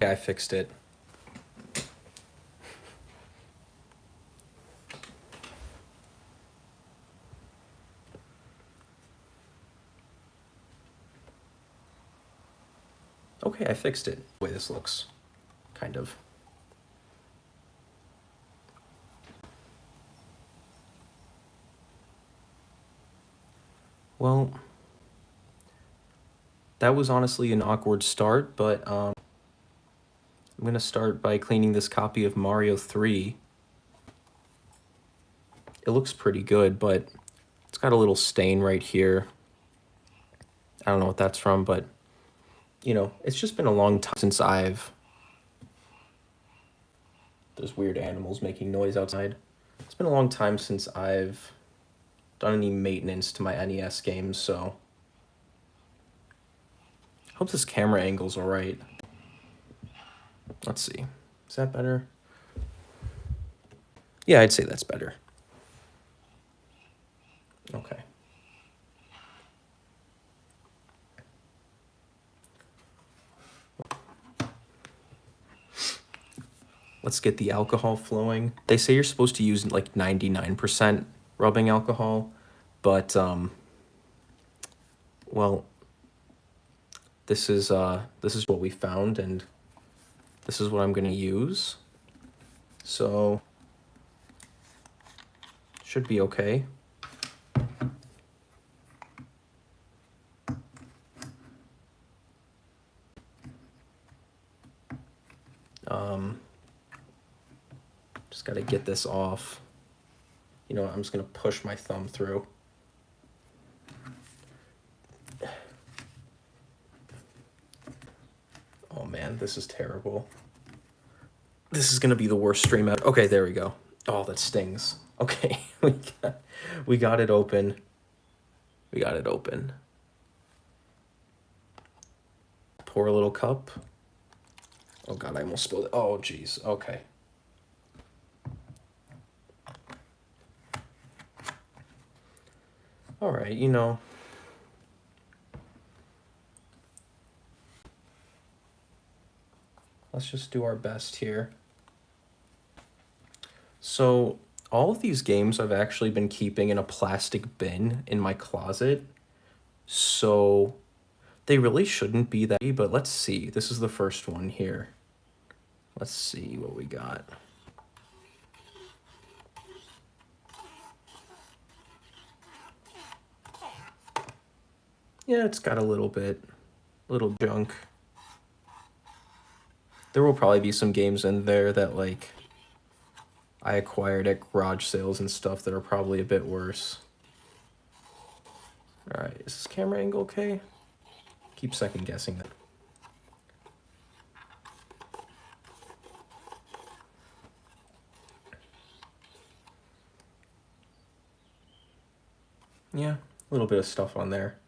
Okay, I fixed it. Okay, I fixed it. The way this looks, kind of. Well, that was honestly an awkward start, but I'm gonna start by cleaning this copy of Mario 3. It looks pretty good, but it's got a little stain right here. I don't know what that's from, but you know, it's just been a long time since I've... There's weird animals making noise outside. It's been a long time since I've done any maintenance to my NES games, so I hope this camera angle's alright. Let's see. Is that better? Yeah, I'd say that's better. Okay. Let's get the alcohol flowing. They say you're supposed to use like 99% rubbing alcohol, but well, this is what we found, and this is what I'm gonna use. So should be okay. Just gotta get this off. You know what, I'm just gonna push my thumb through. Oh man, this is terrible. This is gonna be the worst stream out. Okay, there we go. Oh, that stings. Okay, we got it open. We got it open. Pour a little cup. Oh god, I almost spilled it. Oh geez, okay. All right, you know. Let's just do our best here. So all of these games I've actually been keeping in a plastic bin in my closet. So they really shouldn't be that, but let's see. This is the first one here. Let's see what we got. Yeah, it's got a little junk. There will probably be some games in there that like I acquired at garage sales and stuff that are probably a bit worse. All right, is this camera angle okay? Keep second guessing that. Yeah, a little bit of stuff on there.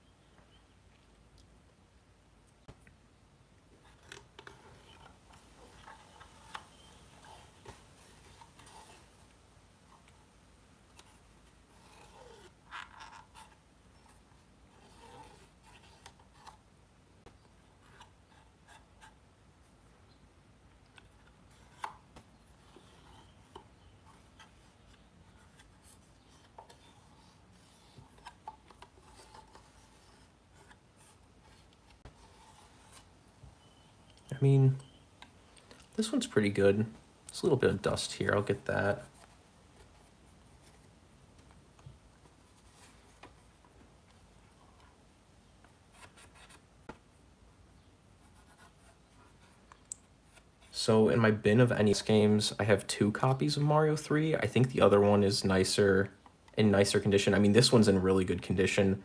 I mean, this one's pretty good. There's a little bit of dust here, I'll get that. So in my bin of NES games, I have 2 copies of Mario 3. I think the other one is in nicer condition. I mean, this one's in really good condition.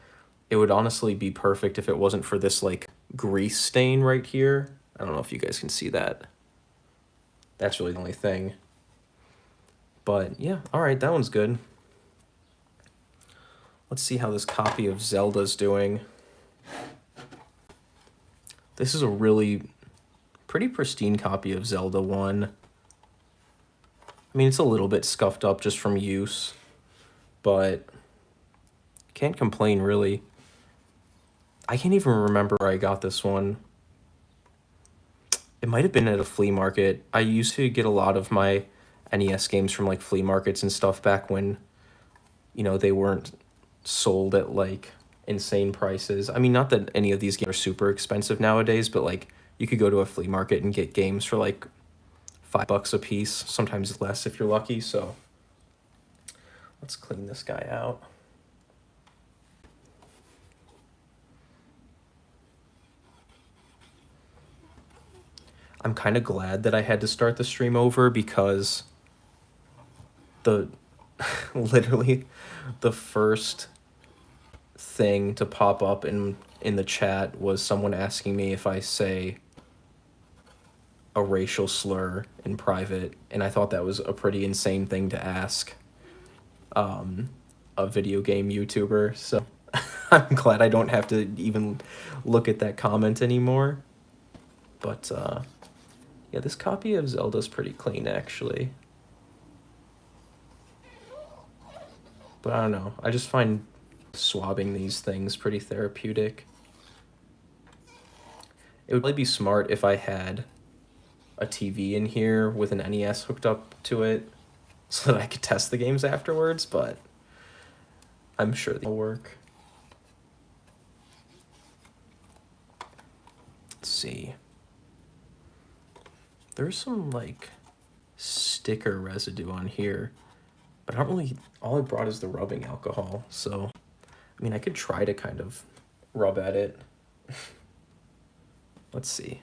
It would honestly be perfect if it wasn't for this like grease stain right here. I don't know if you guys can see that. That's really the only thing. But yeah, all right, that one's good. Let's see how this copy of Zelda's doing. This is a really pretty pristine copy of Zelda 1. I mean, it's a little bit scuffed up just from use, but can't complain really. I can't even remember where I got this one. It might have been at a flea market. I used to get a lot of my NES games from like flea markets and stuff back when, they weren't sold at like insane prices. I mean, not that any of these games are super expensive nowadays, but like you could go to a flea market and get games for like $5 a piece, sometimes less if you're lucky. So let's clean this guy out. I'm kind of glad that I had to start the stream over because the literally the first thing to pop up in the chat was someone asking me if I say a racial slur in private, and I thought that was a pretty insane thing to ask a video game YouTuber. So I'm glad I don't have to even look at that comment anymore. But yeah, this copy of Zelda's pretty clean actually. But I don't know, I just find swabbing these things pretty therapeutic. It would probably be smart if I had a TV in here with an NES hooked up to it so that I could test the games afterwards, but I'm sure they'll work. Let's see. There's some like sticker residue on here, but I don't really, all I brought is the rubbing alcohol, so I mean I could try to kind of rub at it. Let's see.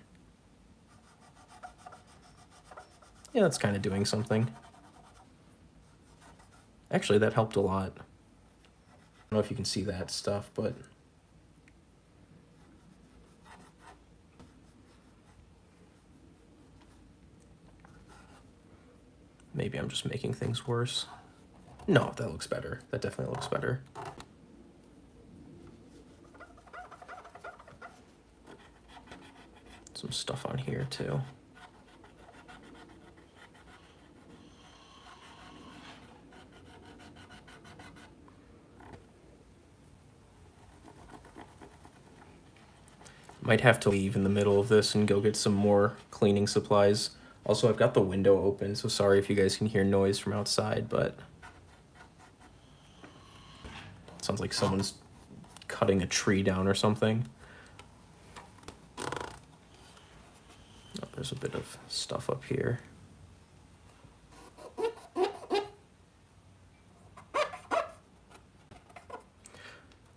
Yeah, that's kind of doing something. Actually, that helped a lot. I don't know if you can see that stuff, but maybe I'm just making things worse. No, that looks better. That definitely looks better. Some stuff on here too. Might have to leave in the middle of this and go get some more cleaning supplies. Also, I've got the window open, so sorry if you guys can hear noise from outside, but it sounds like someone's cutting a tree down or something. Oh, there's a bit of stuff up here.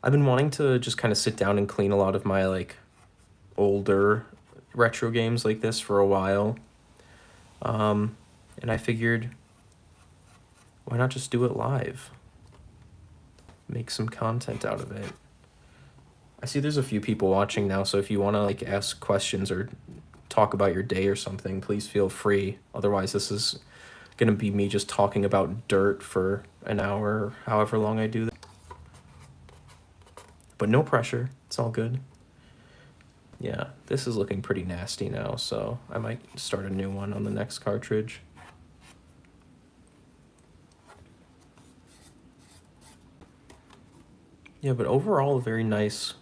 I've been wanting to just kind of sit down and clean a lot of my like older retro games like this for a while. And I figured, why not just do it live? Make some content out of it. I see there's a few people watching now, so if you want to like ask questions or talk about your day or something, please feel free. Otherwise, this is gonna be me just talking about dirt for an hour, or however long I do that. But no pressure, it's all good. Yeah, this is looking pretty nasty now, so I might start a new one on the next cartridge. Yeah, but overall, a very nice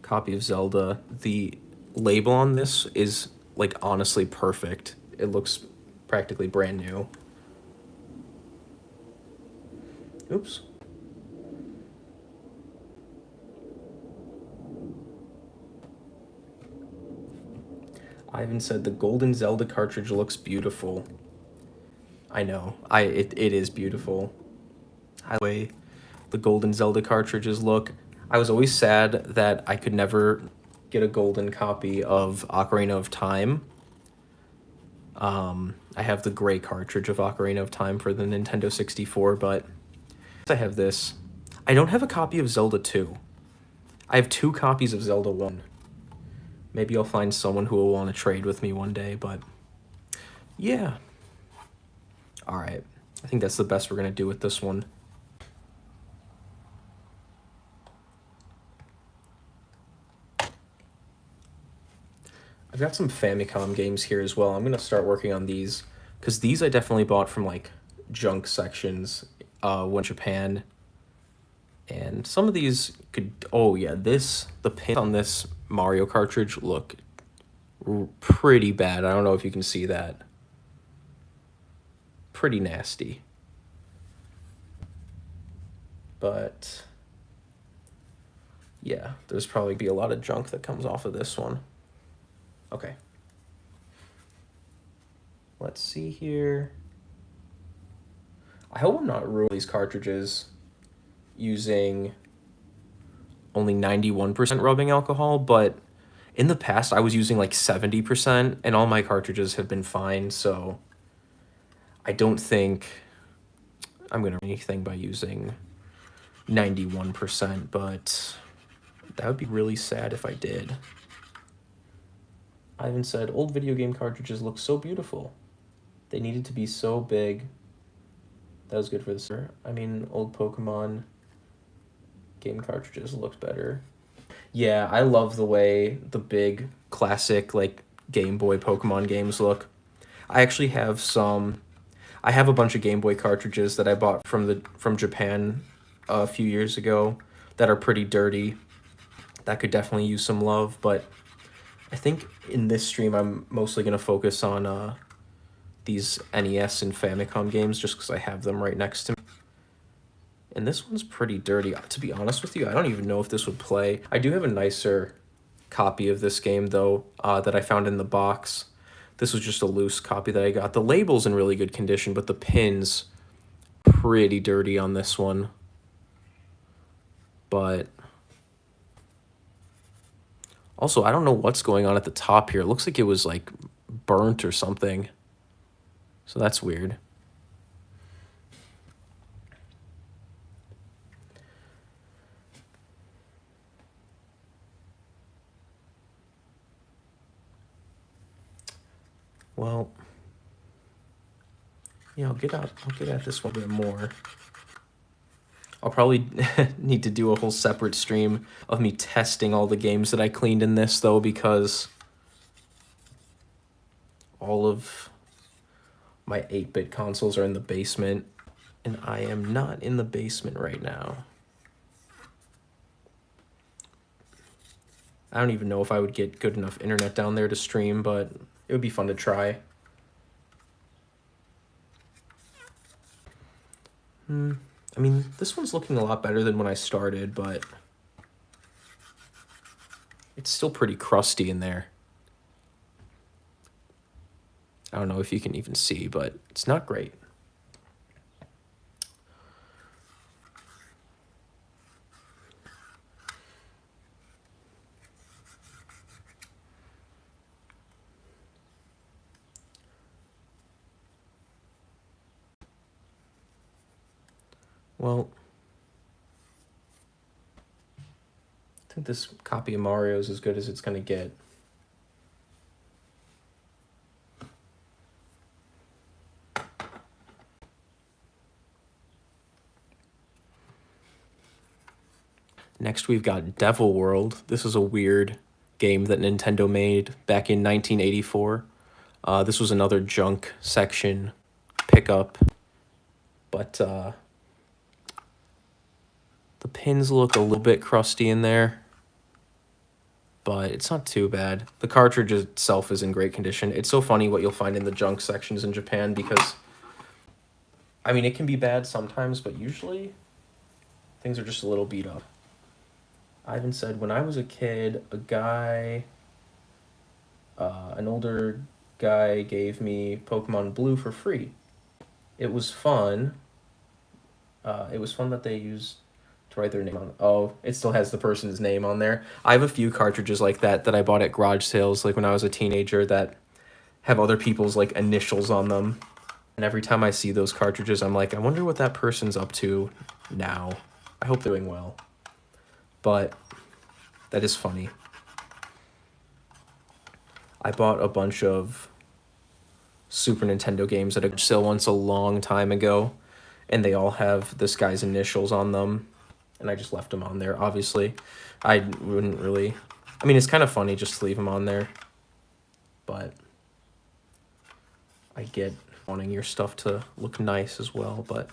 copy of Zelda. The label on this is, like, honestly perfect. It looks practically brand new. Oops. Ivan said the Golden Zelda cartridge looks beautiful. I know. It is beautiful. The way the Golden Zelda cartridges look. I was always sad that I could never get a golden copy of Ocarina of Time. I have the gray cartridge of Ocarina of Time for the Nintendo 64, but I have this. I don't have a copy of Zelda 2. I have 2 copies of Zelda 1. Maybe I'll find someone who will want to trade with me one day, but yeah. Alright, I think that's the best we're going to do with this one. I've got some Famicom games here as well. I'm going to start working on these, because these I definitely bought from, like, junk sections when Japan. And some of these could... Oh, yeah, the pins on this Mario cartridge look pretty bad. I don't know if you can see that. Pretty nasty. But yeah, there's probably be a lot of junk that comes off of this one. Okay. Let's see here. I hope I'm not ruining these cartridges using only 91% rubbing alcohol, but in the past I was using like 70% and all my cartridges have been fine, so I don't think I'm gonna do anything by using 91%, but that would be really sad if I did. Ivan said, old video game cartridges look so beautiful. They needed to be so big. That was good for the sir. I mean, old Pokemon game cartridges looked better. Yeah, I love the way the big classic like Game Boy Pokemon games look. I actually have I have a bunch of Game Boy cartridges that I bought from Japan a few years ago that are pretty dirty. That could definitely use some love, but I think in this stream I'm mostly going to focus on these NES and Famicom games just because I have them right next to me. And this one's pretty dirty. To be honest with you, I don't even know if this would play. I do have a nicer copy of this game, though, that I found in the box. This was just a loose copy that I got. The label's in really good condition, but the pin's pretty dirty on this one. But also, I don't know what's going on at the top here. It looks like it was, like, burnt or something. So that's weird. Well, yeah, I'll get at this one a bit more. I'll probably need to do a whole separate stream of me testing all the games that I cleaned in this, though, because all of my 8-bit consoles are in the basement, and I am not in the basement right now. I don't even know if I would get good enough internet down there to stream, but it would be fun to try. I mean, this one's looking a lot better than when I started, but it's still pretty crusty in there. I don't know if you can even see, but it's not great. Well, I think this copy of Mario is as good as it's going to get. Next, we've got Devil World. This is a weird game that Nintendo made back in 1984. This was another junk section pickup, but the pins look a little bit crusty in there, but it's not too bad. The cartridge itself is in great condition. It's so funny what you'll find in the junk sections in Japan because, I mean, it can be bad sometimes, but usually things are just a little beat up. Ivan said, when I was a kid, an older guy gave me Pokemon Blue for free. It was fun. It was fun that they used to write their name on. Oh, it still has the person's name on there. I have a few cartridges like that I bought at garage sales, like when I was a teenager, that have other people's like initials on them. And every time I see those cartridges, I'm like, I wonder what that person's up to now. I hope they're doing well. But that is funny. I bought a bunch of Super Nintendo games at a garage sale once a long time ago, and they all have this guy's initials on them, and I just left them on there. Obviously, I wouldn't really... I mean, it's kind of funny just to leave them on there, but I get wanting your stuff to look nice as well, but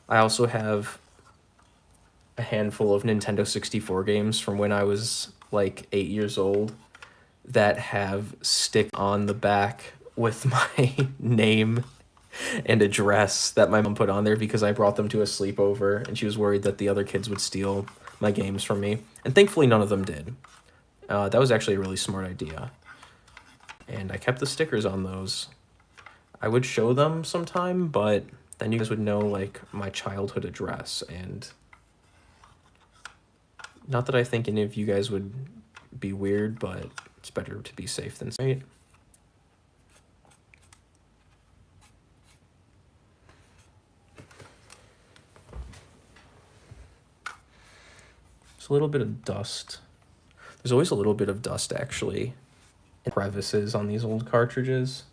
I also have a handful of Nintendo 64 games from when I was like 8 years old that have stick on the back with my name and address that my mom put on there because I brought them to a sleepover and she was worried that the other kids would steal my games from me. And thankfully none of them did. That was actually a really smart idea. And I kept the stickers on those. I would show them sometime, but then you guys would know like my childhood address, and not that I think any of you guys would be weird, but it's better to be safe than sorry. There's a little bit of dust. There's always a little bit of dust actually in crevices on these old cartridges.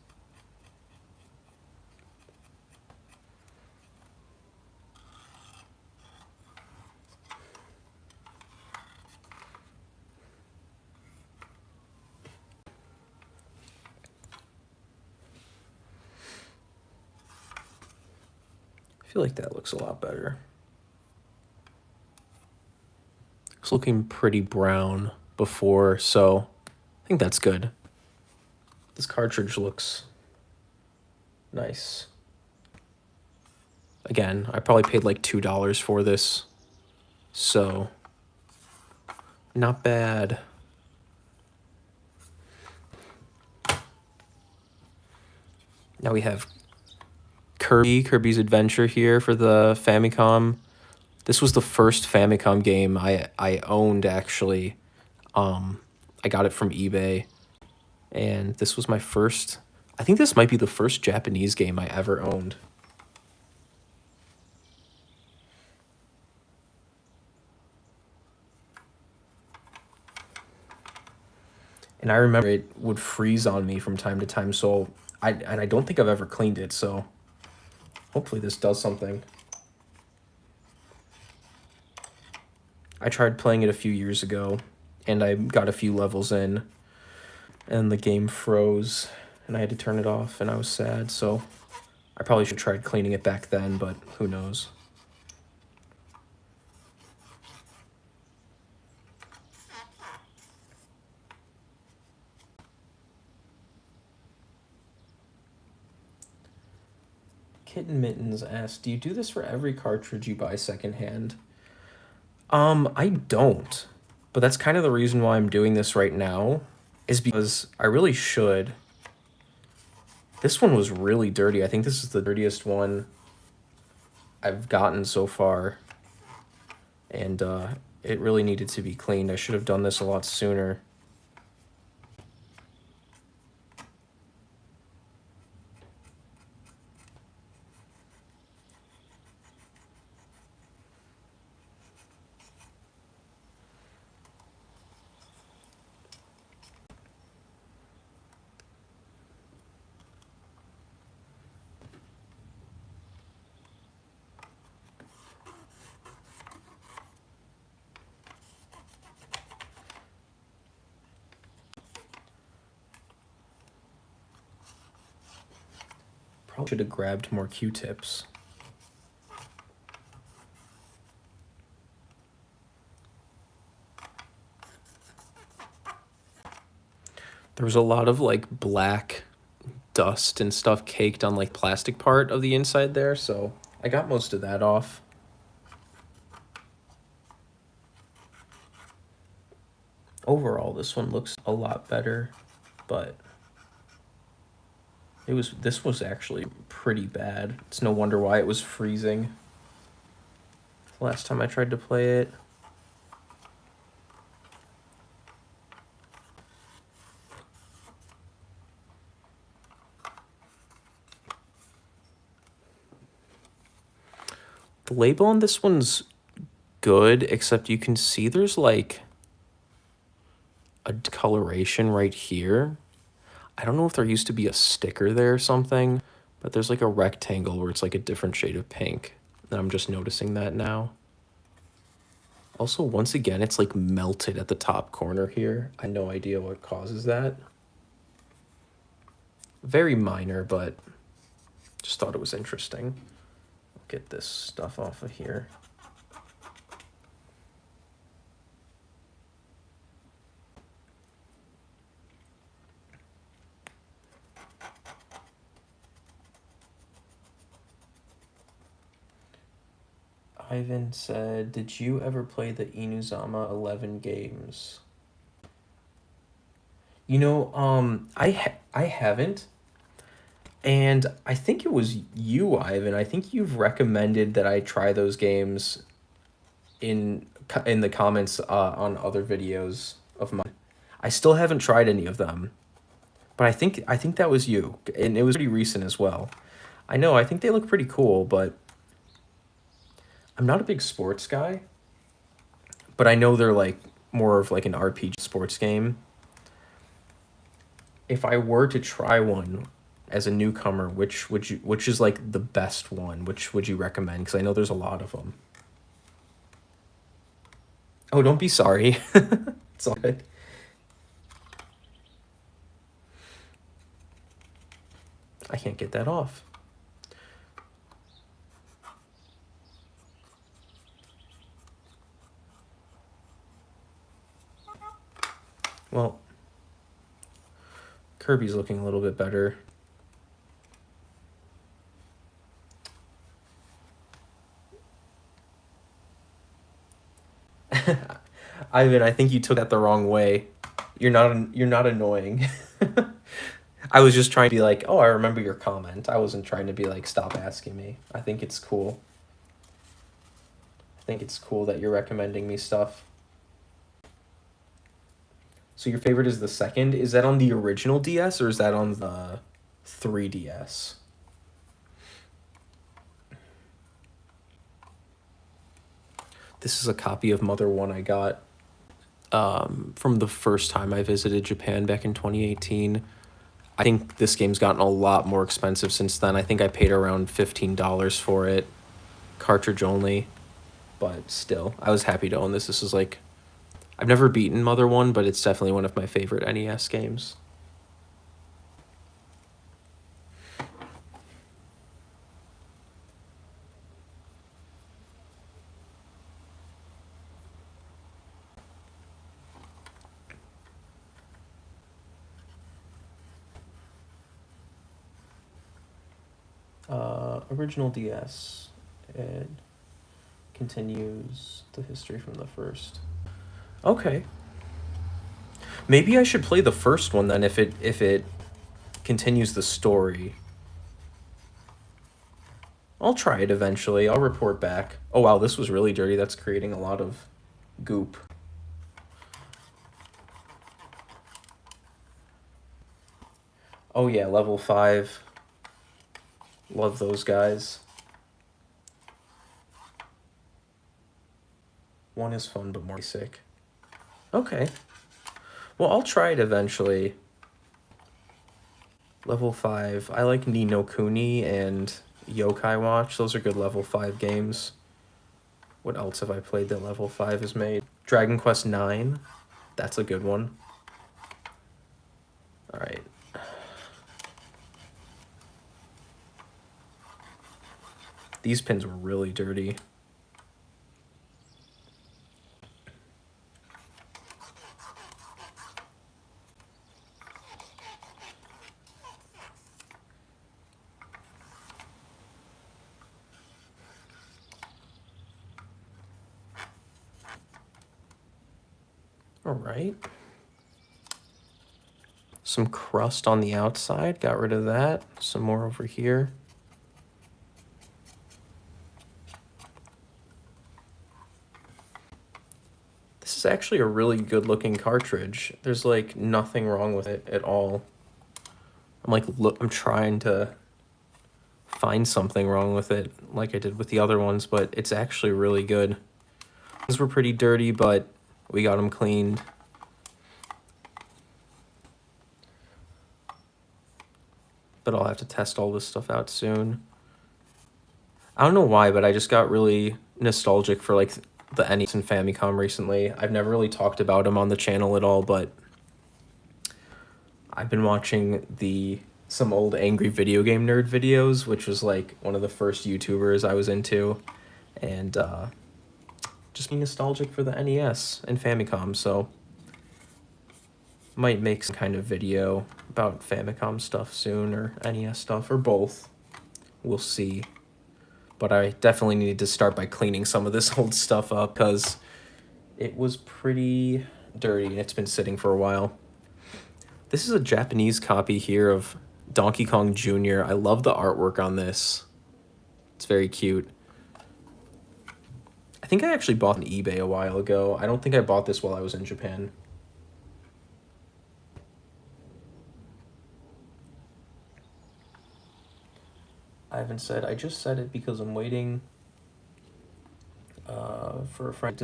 I feel like that looks a lot better. It's looking pretty brown before, so I think that's good. This cartridge looks nice. Again, I probably paid like $2 for this, so not bad. Now we have Kirby's Adventure here for the Famicom. This was the first Famicom game I owned, actually. I got it from eBay, and this was my first... I think this might be the first Japanese game I ever owned. And I remember it would freeze on me from time to time, so I don't think I've ever cleaned it, so hopefully this does something. I tried playing it a few years ago, and I got a few levels in, and the game froze, and I had to turn it off, and I was sad, so I probably should have tried cleaning it back then, but who knows. Kitten Mittens asked, do you do this for every cartridge you buy secondhand? I don't, but that's kind of the reason why I'm doing this right now, is because I really should. This one was really dirty. I think this is the dirtiest one I've gotten so far, and it really needed to be cleaned. I should have done this a lot sooner. Probably should have grabbed more Q-tips. There was a lot of like black dust and stuff caked on like plastic part of the inside there, so I got most of that off. Overall, this one looks a lot better, but this was actually pretty bad. It's no wonder why it was freezing last time I tried to play it. The label on this one's good, except you can see there's like a coloration right here. I don't know if there used to be a sticker there or something, but there's like a rectangle where it's like a different shade of pink. And I'm just noticing that now. Also, once again, it's like melted at the top corner here. I have no idea what causes that. Very minor, but just thought it was interesting. Get this stuff off of here. Ivan said, did you ever play the Inuzama 11 games? You know, I haven't. And I think it was you, Ivan. I think you've recommended that I try those games in the comments on other videos of mine. I still haven't tried any of them, but I think that was you, and it was pretty recent as well. I know, I think they look pretty cool, but I'm not a big sports guy, but I know they're like more of like an RPG sports game. If I were to try one as a newcomer, which is like the best one? Which would you recommend? Because I know there's a lot of them. Oh, don't be sorry. It's all good. I can't get that off. Well, Kirby's looking a little bit better. Ivan, I think you took that the wrong way. You're not annoying. I was just trying to be like, oh, I remember your comment. I wasn't trying to be like, stop asking me. I think it's cool. I think it's cool that you're recommending me stuff. So your favorite is the second? Is that on the original DS or is that on the 3DS? This is a copy of Mother 1 I got from the first time I visited Japan back in 2018. I think this game's gotten a lot more expensive since then. I think I paid around $15 for it, cartridge only. But still, I was happy to own this. This is like, I've never beaten Mother 1, but it's definitely one of my favorite NES games. Original DS. It continues the history from the first. Okay. Maybe I should play the first one then if it continues the story. I'll try it eventually. I'll report back. Oh wow, this was really dirty. That's creating a lot of goop. Oh yeah, level 5. Love those guys. 1 is fun, but more basic. Okay. Well, I'll try it eventually. Level 5. I like Ni no Kuni and Yokai Watch. Those are good level 5 games. What else have I played that level 5 has made? Dragon Quest 9. That's a good one. Alright. These pins were really dirty. All right. Some crust on the outside. Got rid of that. Some more over here. This is actually a really good looking cartridge. There's like nothing wrong with it at all. I'm like, look, I'm trying to find something wrong with it like I did with the other ones, but it's actually really good. These were pretty dirty, but we got them cleaned. But I'll have to test all this stuff out soon. I don't know why, but I just got really nostalgic for like the NES and Famicom recently. I've never really talked about them on the channel at all, but I've been watching some old Angry Video Game Nerd videos, which was like one of the first YouTubers I was into, and just being nostalgic for the NES and Famicom, so might make some kind of video about Famicom stuff soon, or NES stuff, or both. We'll see. but I definitely need to start by cleaning some of this old stuff up because it was pretty dirty and it's been sitting for a while. This is a Japanese copy here of Donkey Kong Jr. I love the artwork on this. It's very cute. I think I actually bought on eBay a while ago. I don't think I bought this while I was in Japan. Ivan said, I just said it because I'm waiting for a friend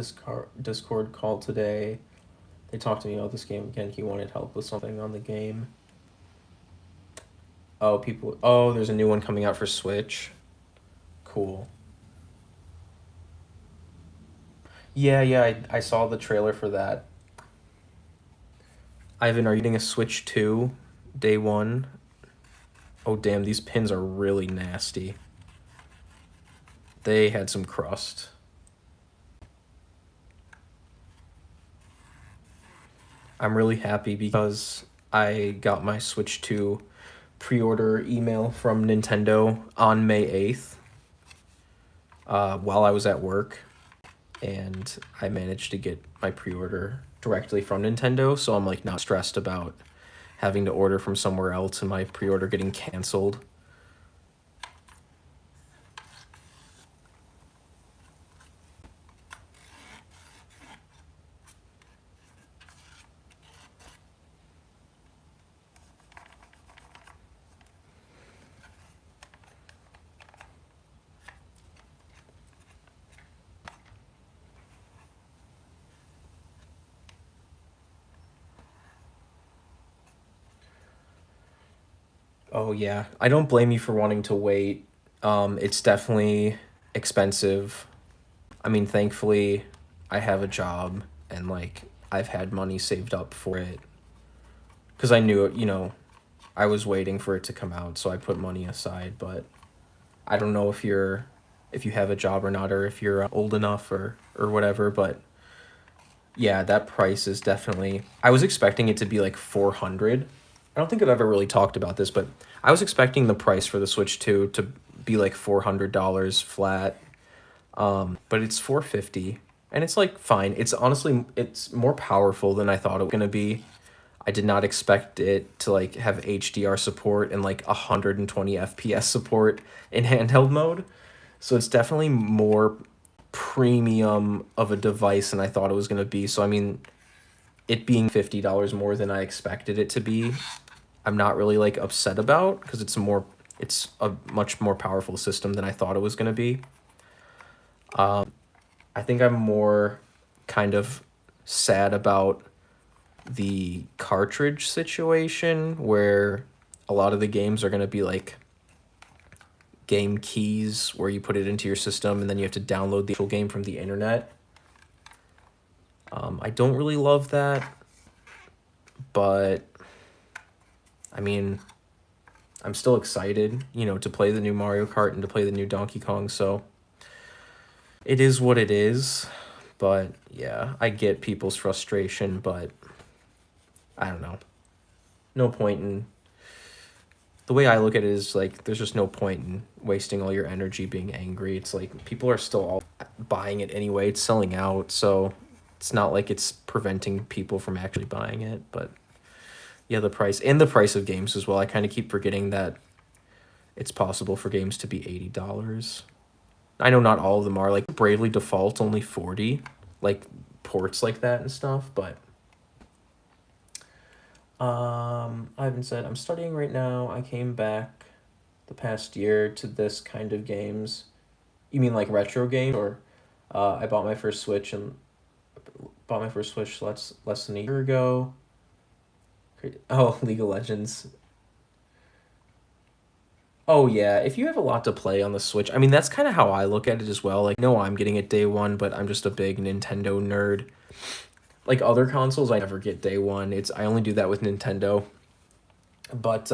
Discord call today. They talked to me about this game again. He wanted help with something on the game. Oh, there's a new one coming out for Switch. Cool. Yeah, I saw the trailer for that. Ivan, are you getting a Switch 2 day one? Oh, damn, these pins are really nasty. They had some crust. I'm really happy because I got my Switch 2 pre-order email from Nintendo on May 8th while I was at work, and I managed to get my pre-order directly from Nintendo, so I'm like not stressed about having to order from somewhere else and my pre-order getting canceled. Oh yeah, I don't blame you for wanting to wait. It's definitely expensive. I mean, thankfully, I have a job and like I've had money saved up for it. Because I knew, I was waiting for it to come out, so I put money aside. But I don't know if you have a job or not, or if you're old enough or whatever. But yeah, that price is definitely. I was expecting it to be like 400. I don't think I've ever really talked about this, but I was expecting the price for the Switch 2 to be like $400 flat. But it's 450, and it's like fine. It's honestly it's more powerful than I thought it was gonna be. I did not expect it to like have HDR support and like 120 FPS support in handheld mode. So it's definitely more premium of a device than I thought it was gonna be. So I mean, it being $50 more than I expected it to be, I'm not really like upset about because it's a much more powerful system than I thought it was gonna be. I think I'm more kind of sad about the cartridge situation where a lot of the games are going to be like game keys where you put it into your system and then you have to download the actual game from the internet. I don't really love that, but I mean, I'm still excited, to play the new Mario Kart and to play the new Donkey Kong, so it is what it is. But yeah, I get people's frustration, but I don't know. No point in the way I look at it is like there's just no point in wasting all your energy being angry. It's like people are still all buying it anyway. It's selling out, so it's not like it's preventing people from actually buying it. But yeah, the price of games as well. I kind of keep forgetting that it's possible for games to be $80. I know not all of them are. Like Bravely Default only 40, like ports like that and stuff, but Ivan said, I'm studying right now. I came back the past year to this kind of games. You mean like retro games? Or I bought my first Switch less than a year ago. Oh, League of Legends. Oh yeah, if you have a lot to play on the Switch, I mean that's kind of how I look at it as well. Like, no, I'm getting it day one, but I'm just a big Nintendo nerd. Like other consoles, I never get day one. I only do that with Nintendo. But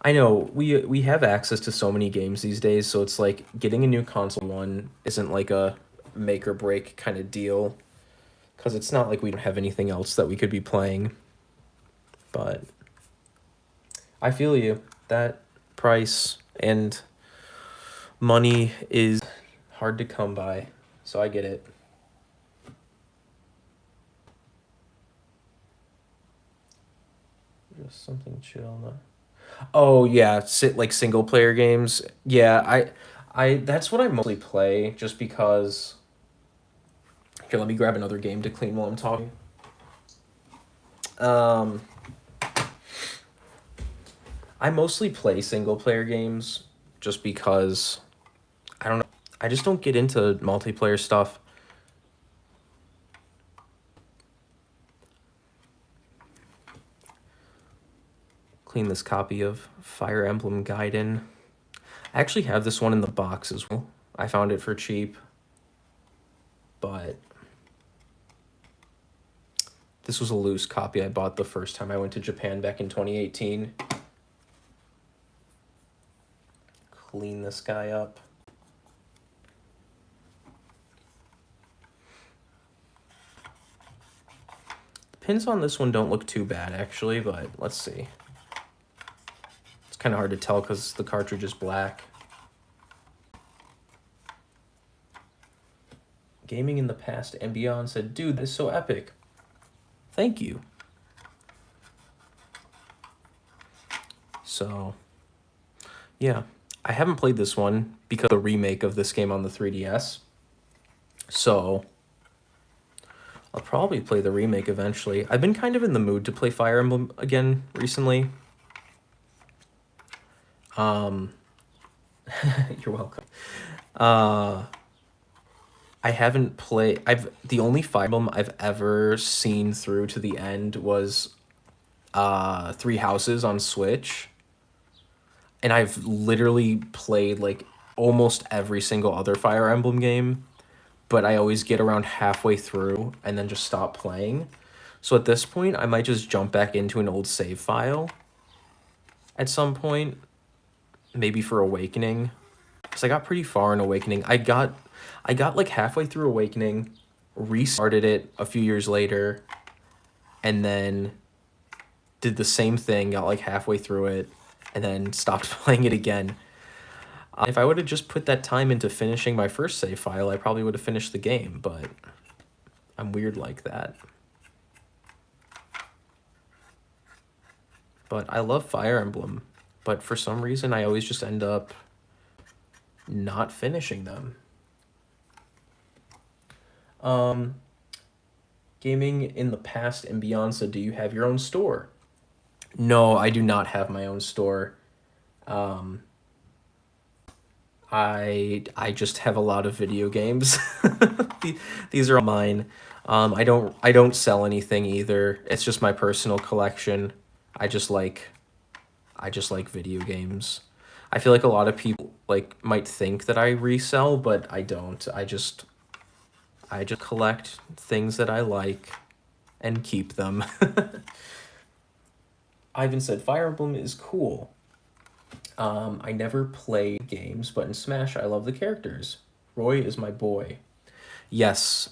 I know we have access to so many games these days, so it's like getting a new console one isn't like a make or break kind of deal, because it's not like we don't have anything else that we could be playing. But I feel you. That price and money is hard to come by, so I get it. Just something chill. Oh yeah, like single player games. Yeah, I that's what I mostly play just because. Here, let me grab another game to clean while I'm talking. Um, I mostly play single player games just because I don't know. I just don't get into multiplayer stuff. Clean this copy of Fire Emblem Gaiden. I actually have this one in the box as well. I found it for cheap. But this was a loose copy I bought the first time I went to Japan back in 2018. Clean this guy up. The pins on this one don't look too bad actually, but let's see. It's kind of hard to tell because the cartridge is black. Gaming in the Past and Beyond said, dude, this is so epic. Thank you. So, yeah. I haven't played this one because of the remake of this game on the 3DS. So, I'll probably play the remake eventually. I've been kind of in the mood to play Fire Emblem again recently. You're welcome. I haven't played. The only Fire Emblem I've ever seen through to the end was Three Houses on Switch. And I've literally played like almost every single other Fire Emblem game, but I always get around halfway through and then just stop playing. So at this point, I might just jump back into an old save file at some point, maybe for Awakening. Because I got pretty far in Awakening. I got like halfway through Awakening, restarted it a few years later, and then did the same thing, got like halfway through it, and then stopped playing it again. If I would have just put that time into finishing my first save file, I probably would have finished the game, but I'm weird like that. But I love Fire Emblem, but for some reason I always just end up not finishing them. Gaming in the Past and Beyond said, do you have your own store? No, I do not have my own store. I just have a lot of video games. These are all mine. I don't sell anything either. It's just my personal collection. I just like video games. I feel like a lot of people like might think that I resell, but I don't. I just collect things that I like and keep them. Ivan said, Fire Emblem is cool. I never play games, but in Smash, I love the characters. Roy is my boy. Yes.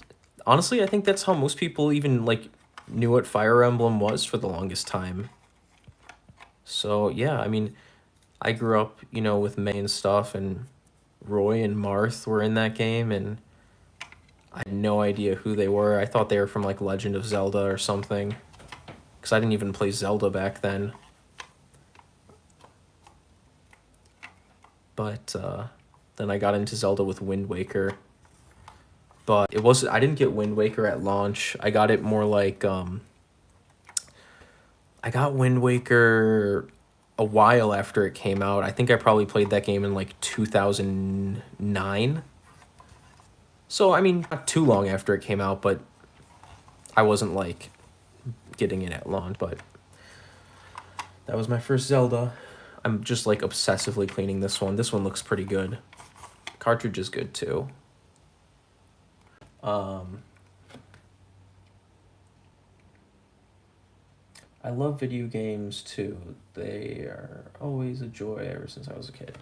Honestly, I think that's how most people even, like, knew what Fire Emblem was for the longest time. So, yeah, I mean, I grew up, you know, with May and stuff, and Roy and Marth were in that game, and I had no idea who they were. I thought they were from, like, Legend of Zelda or something, because I didn't even play Zelda back then. But then I got into Zelda with Wind Waker. But I didn't get Wind Waker at launch. I got it more like, I got Wind Waker a while after it came out. I think I probably played that game in like 2009. So, I mean, not too long after it came out, but I wasn't like getting it at launch. But that was my first Zelda. I'm just like obsessively cleaning this one. This one looks pretty good. Cartridge is good too. I love video games too. They are always a joy ever since I was a kid.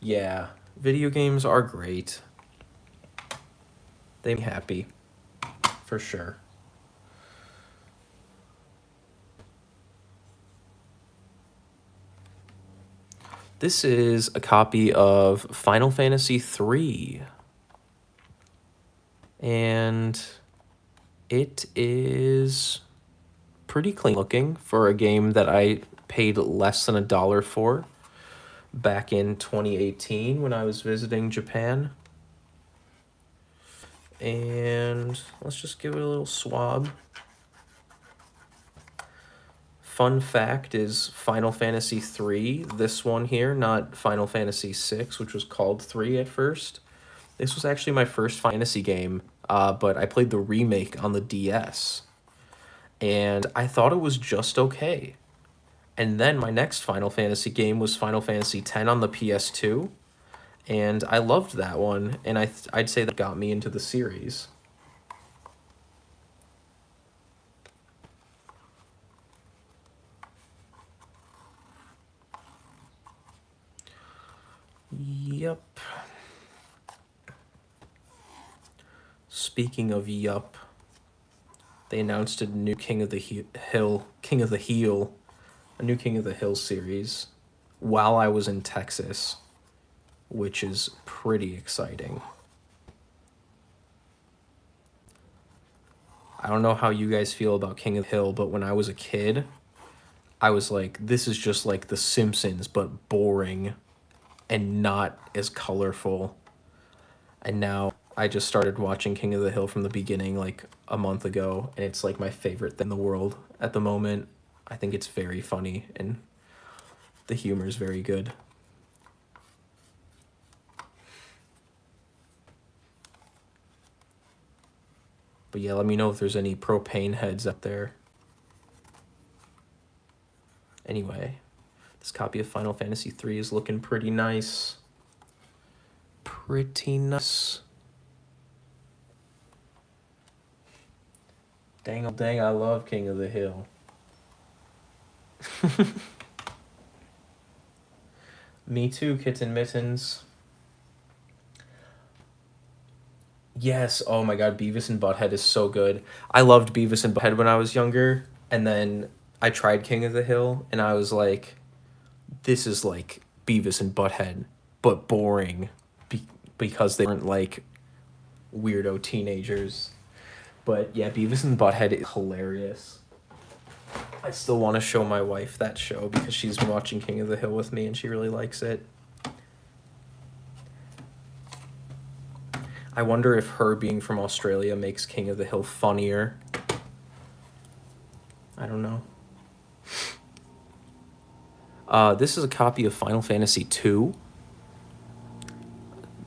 Yeah, video games are great. They make me happy, for sure. This is a copy of Final Fantasy III. And it is pretty clean looking for a game that I paid less than $1 for back in 2018 when I was visiting Japan. And let's just give it a little swab. Fun fact is Final Fantasy III, this one here, not Final Fantasy VI, which was called 3 at first. This was actually my first fantasy game, but I played the remake on the DS. And I thought it was just okay. And then my next Final Fantasy game was Final Fantasy X on the PS2. And I loved that one, and I'd say that got me into the series. Yep. Speaking of yup, they announced a new King of the Heel, a new King of the Hill series while I was in Texas, which is pretty exciting. I don't know how you guys feel about King of the Hill, but when I was a kid, I was like, this is just like The Simpsons, but boring and not as colorful. And now I just started watching King of the Hill from the beginning like a month ago, and it's like my favorite thing in the world at the moment. I think it's very funny, and the humor is very good. But yeah, let me know if there's any propane heads up there. Anyway, this copy of Final Fantasy III is looking pretty nice. Pretty nice. Dang, oh dang, I love King of the Hill. Me too, Kitten Mittens. Yes, oh my god, Beavis and Butthead is so good. I loved Beavis and Butthead when I was younger, and then I tried King of the Hill, and I was like, this is like Beavis and Butthead, but boring, because they weren't like weirdo teenagers. But yeah, Beavis and Butthead is hilarious. I still want to show my wife that show because she's been watching King of the Hill with me and she really likes it. I wonder if her being from Australia makes King of the Hill funnier. I don't know. This is a copy of Final Fantasy II.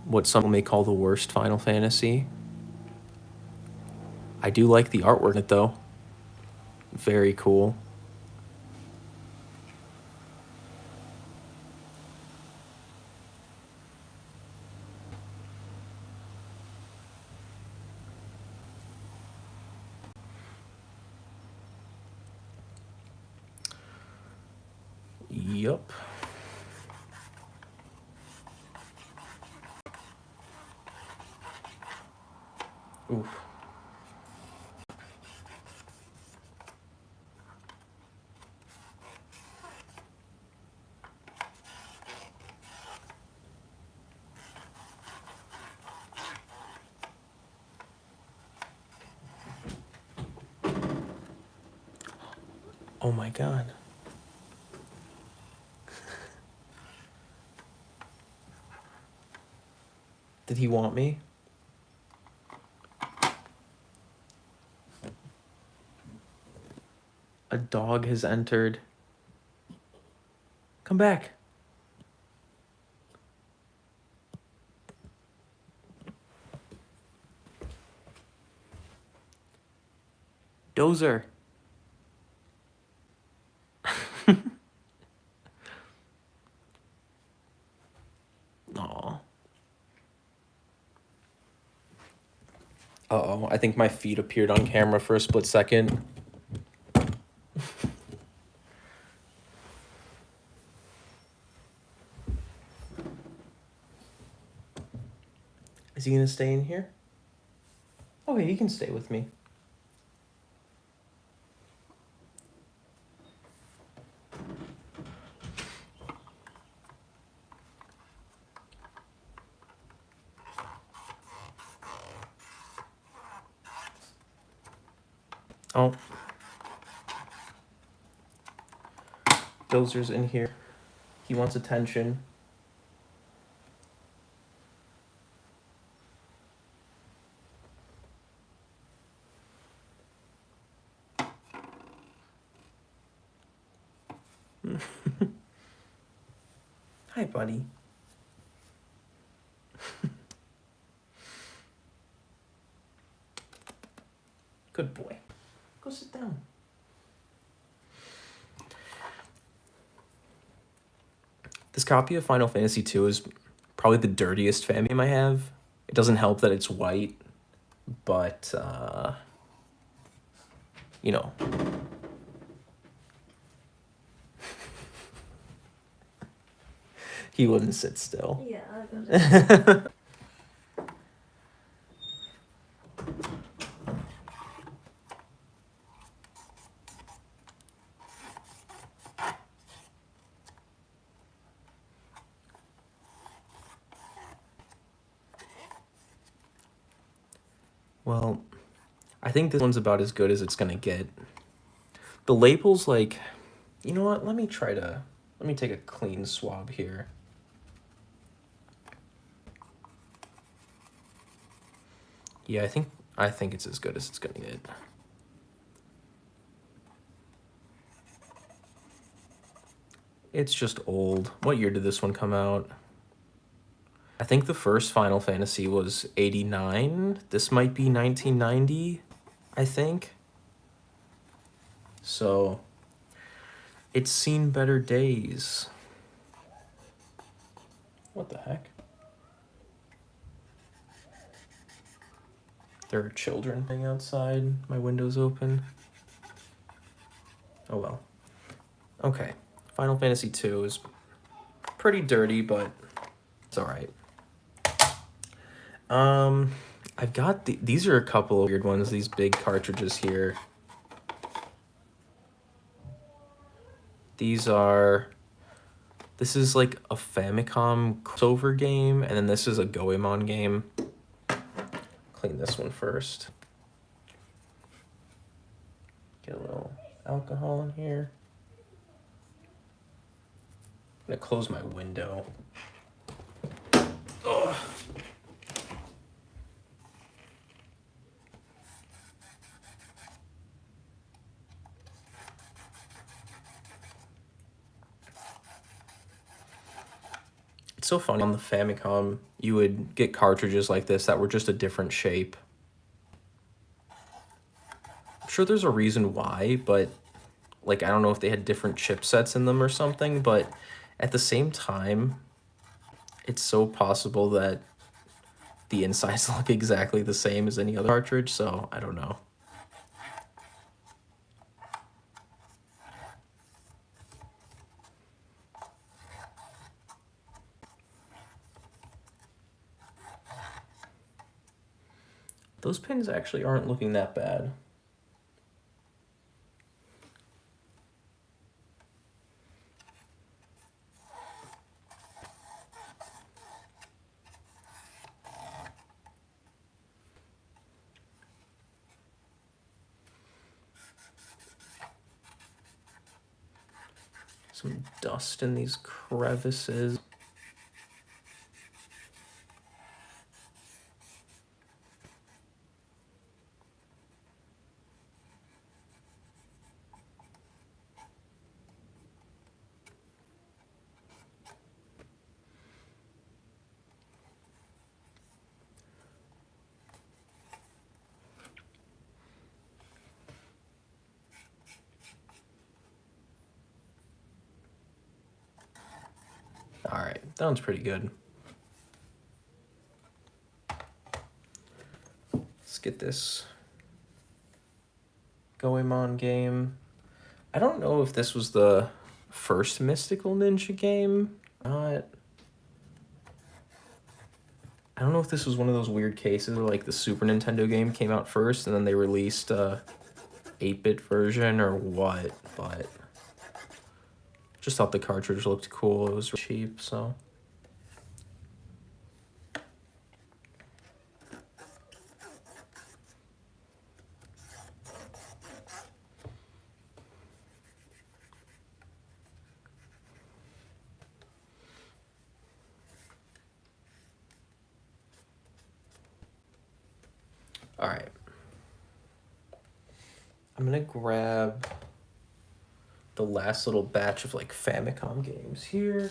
What some may call the worst Final Fantasy. I do like the artwork in it though. Very cool. Yup. Oof. Oh my god. Did he want me? A dog has entered. Come back. Dozer. Aw. Uh-oh, I think my feet appeared on camera for a split second. Is he gonna stay in here? Okay, he can stay with me. Oh. Dozer's in here. He wants attention. Hi, buddy. Good boy. Go sit down. This copy of Final Fantasy II is probably the dirtiest fan game I have. It doesn't help that it's white, but, you know. He wouldn't sit still. Yeah, I'll go. Well, I think this one's about as good as it's gonna get. The label's like, you know what? Let me take a clean swab here. Yeah, I think it's as good as it's gonna get. It's just old. What year did this one come out? I think the first Final Fantasy was 89. This might be 1990, I think. So, it's seen better days. What the heck? There are children playing outside. My window's open. Oh well. Okay. Final Fantasy II is pretty dirty, but it's alright. I've got these are a couple of weird ones, these big cartridges here. This is like a Famicom crossover game, and then this is a Goemon game. Clean this one first. Get a little alcohol in here. I'm gonna close my window. Ugh. It's so funny, on the Famicom, you would get cartridges like this that were just a different shape. I'm sure there's a reason why, but like, I don't know if they had different chipsets in them or something, but at the same time, it's so possible that the insides look exactly the same as any other cartridge, so I don't know. Those pins actually aren't looking that bad. Some dust in these crevices. All right, that one's pretty good. Let's get this Goemon game. I don't know if this was the first Mystical Ninja game. I don't know if this was one of those weird cases where like the Super Nintendo game came out first and then they released a 8-bit version or what, but just thought the cartridge looked cool. It was cheap, so. All right. I'm gonna grab the last little batch of like Famicom games here.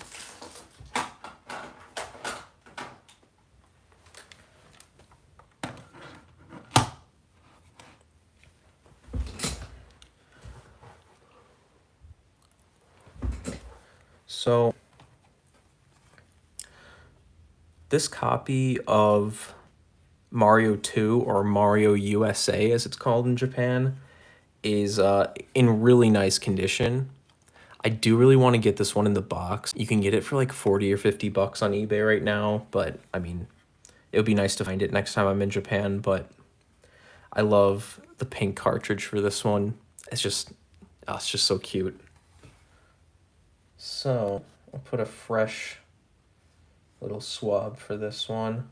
So this copy of Mario 2, or Mario USA as it's called in Japan, is in really nice condition. I do really want to get this one in the box. You can get it for like 40 or 50 bucks on eBay right now, but I mean, it would be nice to find it next time I'm in Japan, but I love the pink cartridge for this one. It's just so cute. So, I'll put a fresh little swab for this one.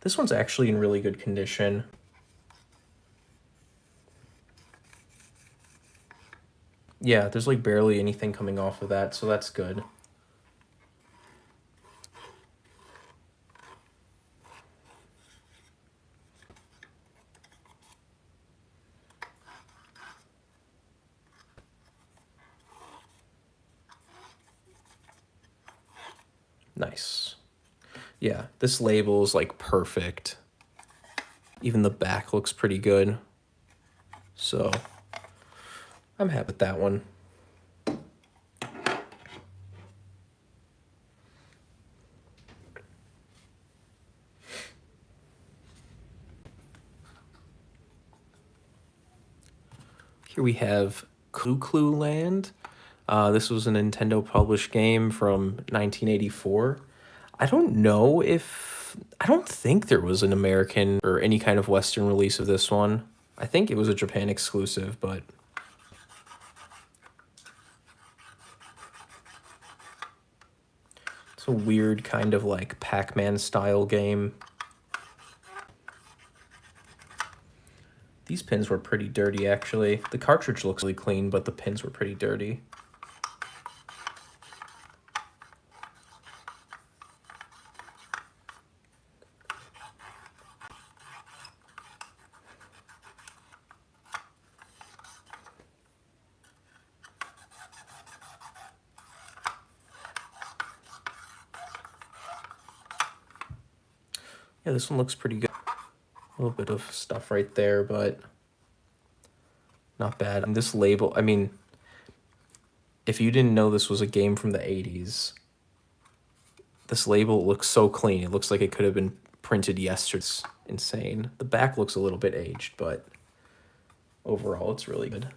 This one's actually in really good condition. Yeah, there's like barely anything coming off of that, so that's good. Nice. Yeah, this label is like perfect. Even the back looks pretty good. So I'm happy with that one. Here we have Clu Land. This was a Nintendo published game from 1984. I don't think there was an American or any kind of Western release of this one. I think it was a Japan exclusive, but it's a weird kind of like Pac-Man style game. These pins were pretty dirty, actually. The cartridge looks really clean, but the pins were pretty dirty. Yeah, this one looks pretty good. A little bit of stuff right there, but not bad. And this label, I mean, if you didn't know this was a game from the 80s, this label looks so clean. It looks like it could have been printed yesterday. It's insane. The back looks a little bit aged, but overall it's really good.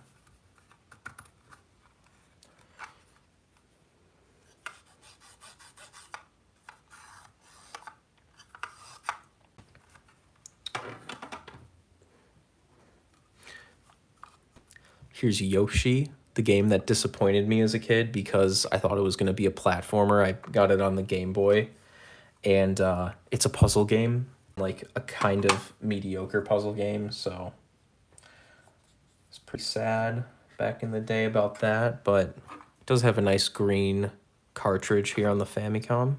Here's Yoshi, the game that disappointed me as a kid because I thought it was going to be a platformer. I got it on the Game Boy, and it's a puzzle game, like a kind of mediocre puzzle game, so it's pretty sad back in the day about that, but it does have a nice green cartridge here on the Famicom.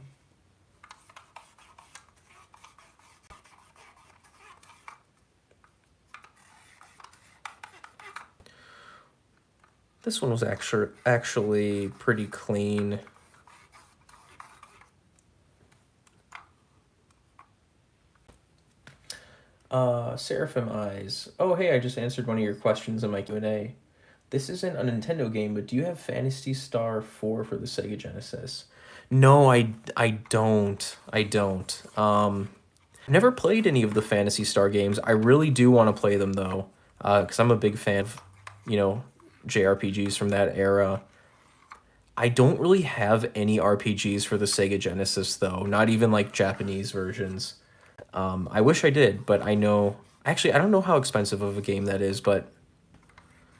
This one was actually pretty clean. Seraphim Eyes. Oh, hey, I just answered one of your questions in my Q&A. This isn't a Nintendo game, but do you have Phantasy Star 4 for the Sega Genesis? No, I don't. I don't. I've never played any of the Phantasy Star games. I really do want to play them, though, because I'm a big fan of, you know, JRPGs from that era. I don't really have any RPGs for the Sega Genesis, though. Not even, like, Japanese versions. I wish I did, but I know... Actually, I don't know how expensive of a game that is, but...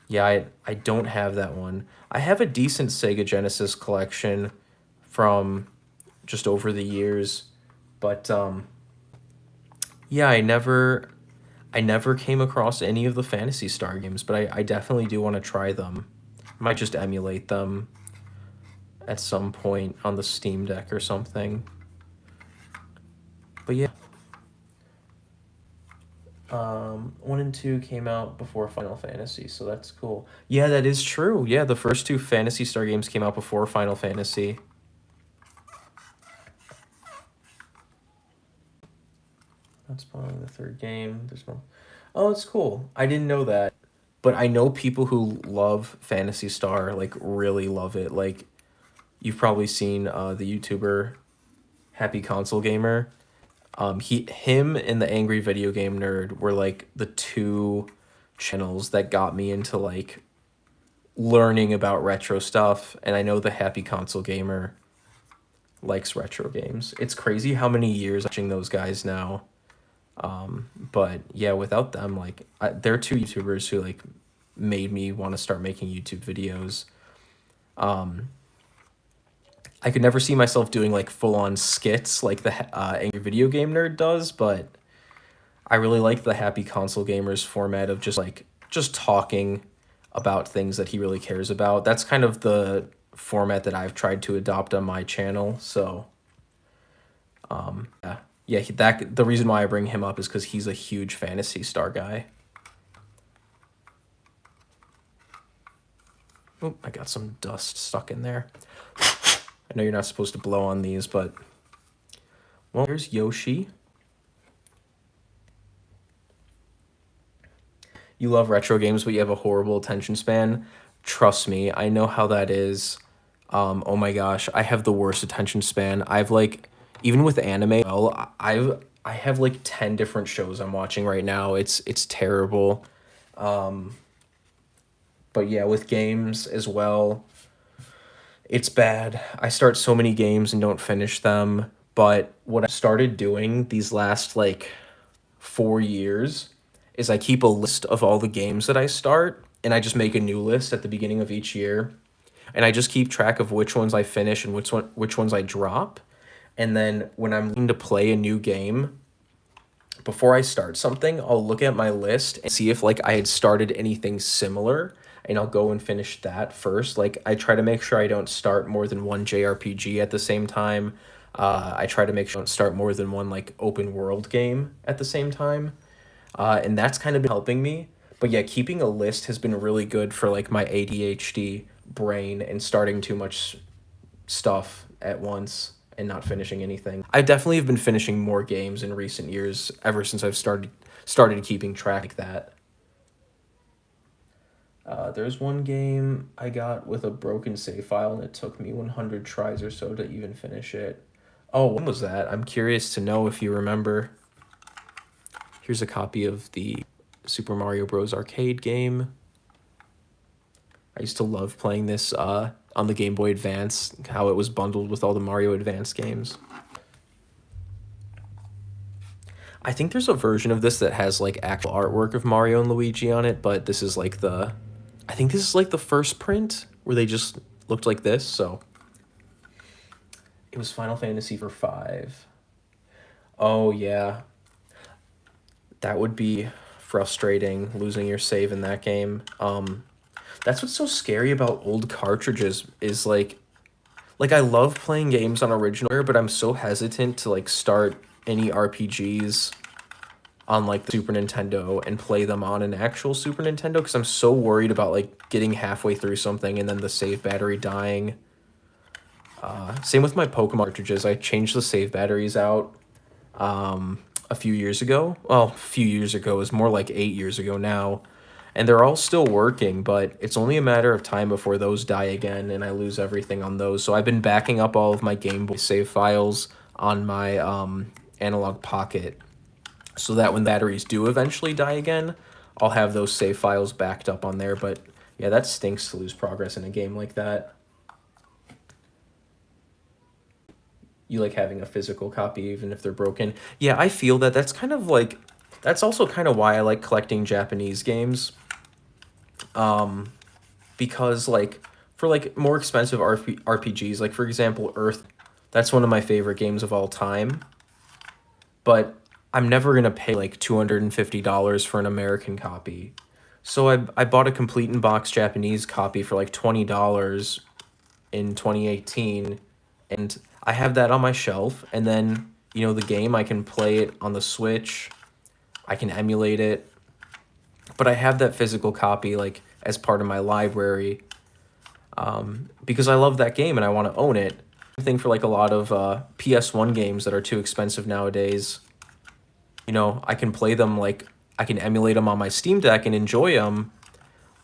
Yeah, I don't have that one. I have a decent Sega Genesis collection from just over the years, but, yeah, I never came across any of the Phantasy Star games, but I definitely do want to try them. I might just emulate them at some point on the Steam Deck or something. But yeah. 1 and 2 came out before Final Fantasy, so that's cool. Yeah, that is true. Yeah, the first two Phantasy Star games came out before Final Fantasy. That's probably the third game. There's no. Oh, it's cool. I didn't know that. But I know people who love Phantasy Star, like, really love it. Like, you've probably seen the YouTuber Happy Console Gamer. Him and the Angry Video Game Nerd were like the two channels that got me into like learning about retro stuff, and I know the Happy Console Gamer likes retro games. It's crazy how many years I'm watching those guys now. But yeah, without them, like they're two YouTubers who like made me want to start making YouTube videos. I could never see myself doing like full on skits like the Angry Video Game Nerd does, but I really like the Happy Console Gamer's format of just talking about things that he really cares about. That's kind of the format that I've tried to adopt on my channel. So, that the reason why I bring him up is because he's a huge Phantasy Star guy. Oh, I got some dust stuck in there. I know you're not supposed to blow on these, but well, here's Yoshi. You love retro games, but you have a horrible attention span. Trust me, I know how that is. Oh my gosh, I have the worst attention span. I've like, even with anime, well, I have like 10 different shows I'm watching right now. It's terrible. But yeah, with games as well, it's bad. I start so many games and don't finish them. But what I started doing these last like 4 years is I keep a list of all the games that I start, and I just make a new list at the beginning of each year. And I just keep track of which ones I finish and which ones I drop. And then when I'm looking to play a new game, before I start something, I'll look at my list and see if like I had started anything similar, and I'll go and finish that first. Like I try to make sure I don't start more than one JRPG at the same time. I try to make sure I don't start more than one like open world game at the same time. And that's kind of been helping me. But yeah, keeping a list has been really good for like my ADHD brain and starting too much stuff at once and not finishing anything. I definitely have been finishing more games in recent years ever since I've started keeping track like that. There's one game I got with a broken save file, and it took me 100 tries or so to even finish it. Oh, when was that? I'm curious to know if you remember. Here's a copy of the Super Mario Bros. Arcade game. I used to love playing this on the Game Boy Advance, how it was bundled with all the Mario Advance games. I think there's a version of this that has like actual artwork of Mario and Luigi on it, but this is like I think this is like the first print where they just looked like this, so. It was Final Fantasy for 5. Oh yeah. That would be frustrating, losing your save in that game. That's what's so scary about old cartridges is like I love playing games on original, but I'm so hesitant to like start any RPGs on like the Super Nintendo and play them on an actual Super Nintendo because I'm so worried about like getting halfway through something and then the save battery dying. Same with my Pokemon cartridges. I changed the save batteries out a few years ago. Well, a few years ago is more like 8 years ago now. And they're all still working, but it's only a matter of time before those die again and I lose everything on those. So I've been backing up all of my Game Boy save files on my Analog Pocket so that when batteries do eventually die again, I'll have those save files backed up on there. But yeah, that stinks to lose progress in a game like that. You like having a physical copy even if they're broken. Yeah, I feel that. That's also kind of why I like collecting Japanese games. Because like for like more expensive RPGs, like for example Earth, that's one of my favorite games of all time. But I'm never gonna pay like $250 for an American copy. So I bought a complete in box Japanese copy for like $20, in 2018, and I have that on my shelf. And then, you know, the game, I can play it on the Switch, I can emulate it, but I have that physical copy like as part of my library, because I love that game and I want to own it. Same thing for like a lot of PS1 games that are too expensive nowadays. You know, I can play them, like I can emulate them on my Steam Deck and enjoy them,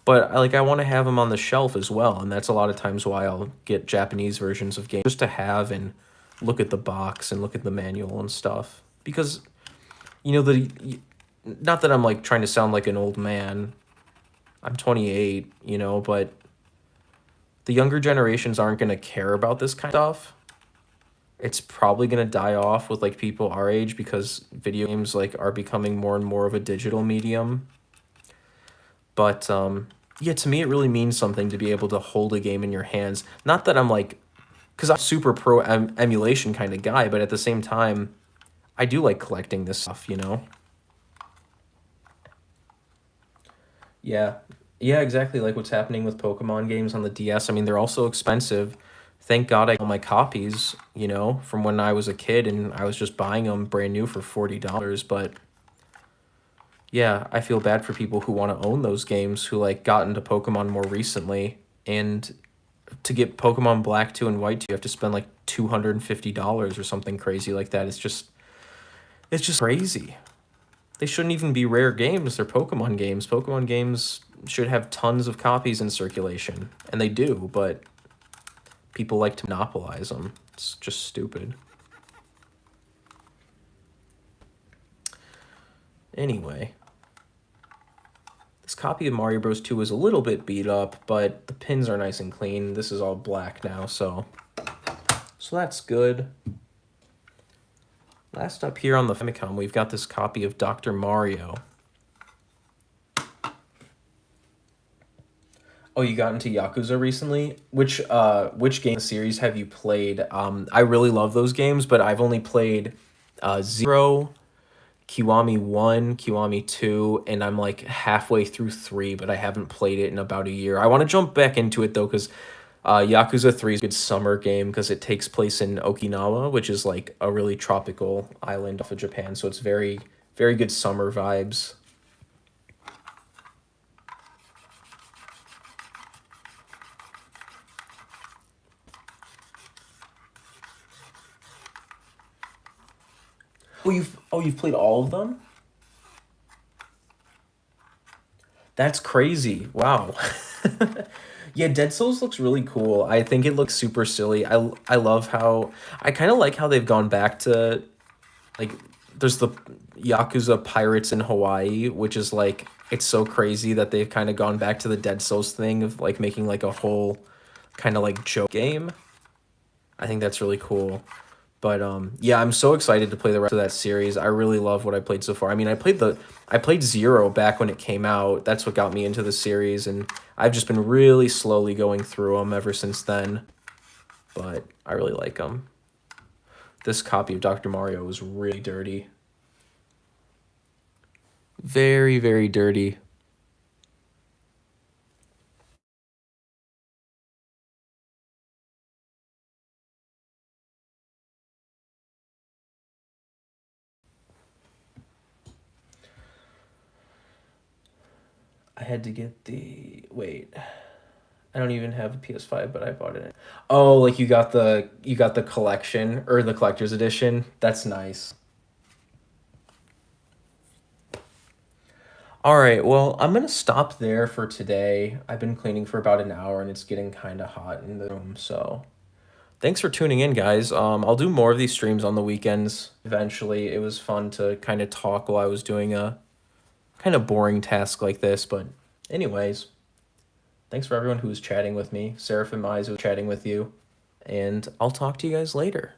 but I want to have them on the shelf as well, and that's a lot of times why I'll get Japanese versions of games just to have and look at the box and look at the manual and stuff. Because, you know, not that I'm like trying to sound like an old man. I'm 28, you know, but the younger generations aren't going to care about this kind of stuff. It's probably going to die off with like people our age because video games like are becoming more and more of a digital medium. But yeah, to me it really means something to be able to hold a game in your hands. Not that I'm like, because I'm a super pro emulation kind of guy, but at the same time, I do like collecting this stuff, you know? Yeah. Yeah, exactly like what's happening with Pokemon games on the DS. I mean, they're also expensive. Thank God I got all my copies, you know, from when I was a kid and I was just buying them brand new for $40. But yeah, I feel bad for people who want to own those games who like got into Pokemon more recently. And to get Pokemon Black 2 and White 2, you have to spend like $250 or something crazy like that. It's just crazy. They shouldn't even be rare games. They're Pokemon games. Pokemon games should have tons of copies in circulation, and they do, but people like to monopolize them. It's just stupid. Anyway, this copy of Mario Bros. 2 is a little bit beat up, but the pins are nice and clean. This is all black now, so that's good. Last up here on the Famicom, we've got this copy of Dr. Mario. Oh, you got into Yakuza recently? Which game series have you played? I really love those games, but I've only played 0, Kiwami 1, Kiwami 2, and I'm like halfway through 3, but I haven't played it in about a year. I want to jump back into it though, because Yakuza 3 is a good summer game because it takes place in Okinawa, which is like a really tropical island off of Japan, so it's very, very good summer vibes. You've played all of them? That's crazy. Wow. Yeah, Dead Cells looks really cool. I think it looks super silly. I love how I kind of like how they've gone back to like there's the Yakuza Pirates in Hawaii, which is like it's so crazy that they've kind of gone back to the Dead Cells thing of like making like a whole kind of like joke game. I think that's really cool. But yeah, I'm so excited to play the rest of that series. I really love what I played so far. I mean, I played 0 back when it came out. That's what got me into the series, and I've just been really slowly going through them ever since then. But I really like them. This copy of Dr. Mario was really dirty. Very, very dirty. I had to get the wait. I don't even have a PS5, but I bought it. Oh, like you got the collection or the collector's edition. That's nice. All right, well, I'm gonna stop there for today. I've been cleaning for about an hour and it's getting kind of hot in the room, so thanks for tuning in, guys. I'll do more of these streams on the weekends eventually. It was fun to kind of talk while I was doing a kind of boring task like this, but anyways, thanks for everyone who was chatting with me. Seraphim Eyes was chatting with you, and I'll talk to you guys later.